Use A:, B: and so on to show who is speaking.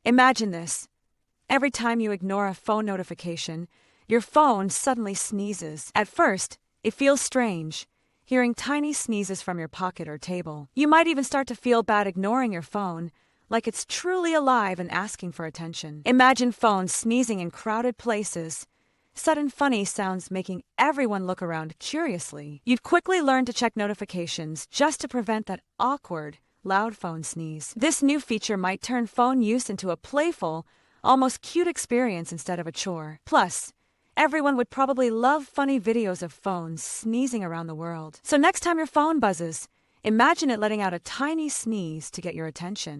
A: Imagine this. Every time you ignore a phone notification, your phone suddenly sneezes. At first, it feels strange, hearing tiny sneezes from your pocket or table. You might even start to feel bad ignoring your phone, like it's truly alive and asking for attention. Imagine phones sneezing in crowded places, sudden funny sounds making everyone look around curiously. You'd quickly learn to check notifications just to prevent that awkward, loud phone sneeze. This new feature might turn phone use into a playful, almost cute experience instead of a chore. Plus, everyone would probably love funny videos of phones sneezing around the world. So next time your phone buzzes, imagine it letting out a tiny sneeze to get your attention.